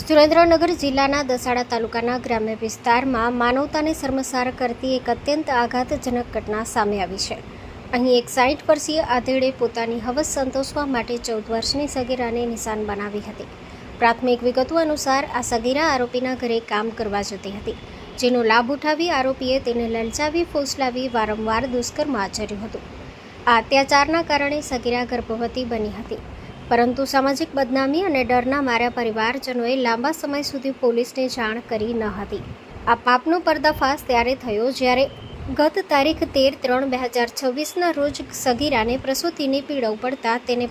સુરેન્દ્રનગર જિલ્લાના દસાડા તાલુકાના ગ્રામ્ય વિસ્તારમાં માનવતાને શર્મસાર કરતી એક અત્યંત આઘાતજનક ઘટના સામે આવી છે. અહીં એક 60 વર્ષીય આધેડે પોતાની હવસ સંતોષવા માટે 14 વર્ષની સગીરાને નિશાન બનાવી હતી. પ્રાથમિક વિગતો અનુસાર આ સગીરા આરોપીના ઘરે કામ કરવા જતી હતી, જેનો લાભ ઉઠાવી આરોપીએ તેને લલચાવી ફોસલાવી વારંવાર દુષ્કર્મ આચર્યું હતું. આ અત્યાચારના કારણે સગીરા ગર્ભવતી બની હતી, પરંતુ સામાજિક બદનામી અને ડરના માર્યા પરિવારજનોએ લાંબા સમય સુધી પોલીસને જાણ કરી ન હતી. આ પાપનો પર્દાફાશ ત્યારે થયો જ્યારે ગત તારીખ 13/3/2026ના રોજ સગીરાને પ્રસૂતિની પીડા પડતા તેને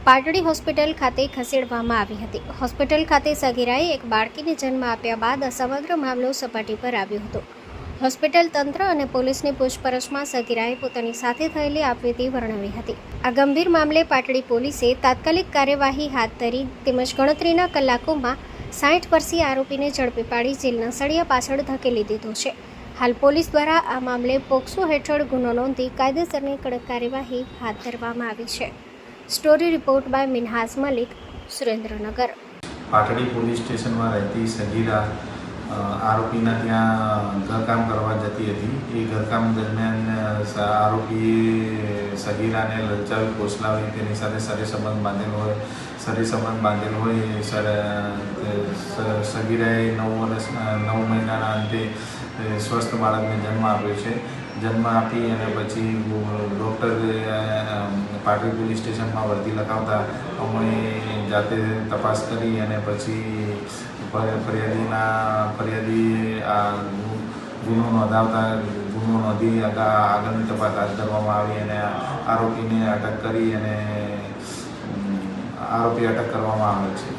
પાટડી હોસ્પિટલ ખાતે ખસેડવામાં આવી હતી. હોસ્પિટલ ખાતે સગીરાએ એક બાળકીને જન્મ આપ્યા બાદ આ સમગ્ર મામલો સપાટી પર આવ્યો હતો. હોસ્પિટલ તંત્ર અને પોલીસની પૂછપરછમાં સગીરાએ પોતાની સાથે થયેલી આપવીતી વર્ણવી હતી. આ ગંભીર મામલે પાટડી પોલીસે તાત્કાલિક કાર્યવાહી હાથ ધરી તેમજ ગણતરીના કલાકોમાં 60 વર્ષીય આરોપીને ઝડપી પાડી જેલના સળિયા પાછળ ધકેલી દીધો છે. હાલ પોલીસ દ્વારા આ મામલે પોક્સો હેઠળ ગુનો નોંધી કાયદેસરની કડક કાર્યવાહી હાથ ધરવામાં આવી છે. Story report by Minhaj Malik, Surendranagar. Patdi police સ્ટેશનમાં રહેતી સગીરા આરોપીના ત્યાં ઘરકામ કરવા જતી હતી. એ ઘરકામ દરમિયાન આરોપીએ સગીરાને લલચાવી ફોસલાવી તેની સાથે શરીર સંબંધ બાંધેલો હોય સગીરાએ 9 મહિનાના અંતે સ્વસ્થ બાળકને જન્મ આપ્યો છે. જન્મ આપી અને પછી ડૉક્ટરે પાટડી પોલીસ સ્ટેશનમાં વર્દી લખાવતા અમે જાતે તપાસ કરી અને પછી ફરિયાદી આ ગુનો નોંધી આગળની તપાસ હાથ ધરવામાં આવી અને આરોપીને અટક કરી અને અટક કરવામાં આવે છે.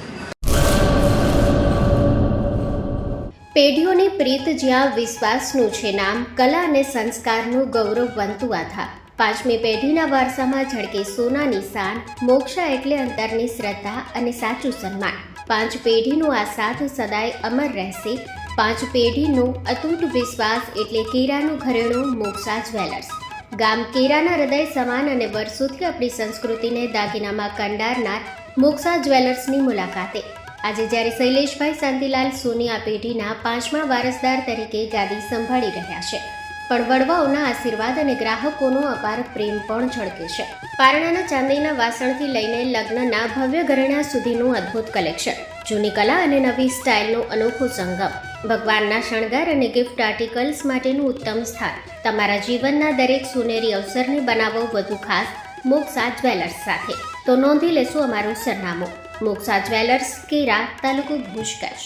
પેઢીઓની પ્રીત જ્યાં વિશ્વાસનું છે નામ, કલા અને સંસ્કારનું ગૌરવવંતું આધાર. 5મી પેઢીના વારસામાં ઝળકે સોનાની શાન, મોક્ષા એટલે અંતરની શ્રદ્ધા અને સાચું સન્માન. 5 પેઢીનો આ સાથ સદાય અમર રહેશે. 5 પેઢીનો અતૂટ વિશ્વાસ એટલે કેરાનું ઘરેણું મોક્ષા જ્વેલર્સ. ગામ કેરાના હૃદય સમાન અને વર્ષોથી આપણી સંસ્કૃતિને દાગીનામાં કંડારનાર મોક્ષા જ્વેલર્સની મુલાકાતે આજે જ્યારે શૈલેષભાઈ શાંતિલાલ સોની આ પેઢીના 5મા વારસદાર તરીકે ગાદી સંભાળી રહ્યા છે, પણ વડવાઓના આશીર્વાદ અને ગ્રાહકોનો અપાર પ્રેમ પણ ઝળકે છે. પારણાના ચાંદીના વાસણથી લઈને લગ્નના ભવ્ય ઘરેણા સુધીનું અદ્ભુત કલેક્શન, જૂની કલા અને નવી સ્ટાઇલનો અનોખો સંગમ, ભગવાનના શણગાર અને ગિફ્ટ આર્ટિકલ્સ માટેનું ઉત્તમ સ્થાન. તમારા જીવનના દરેક સોનેરી અવસરને બનાવો વધુ ખાસ મોક્ષા જ્વેલર્સ સાથે. તો નોંધી લેશો અમારું સરનામું: મોક્ષા જ્વેલર્સ, કેરા, તાલુકો ભુજ, કચ્છ.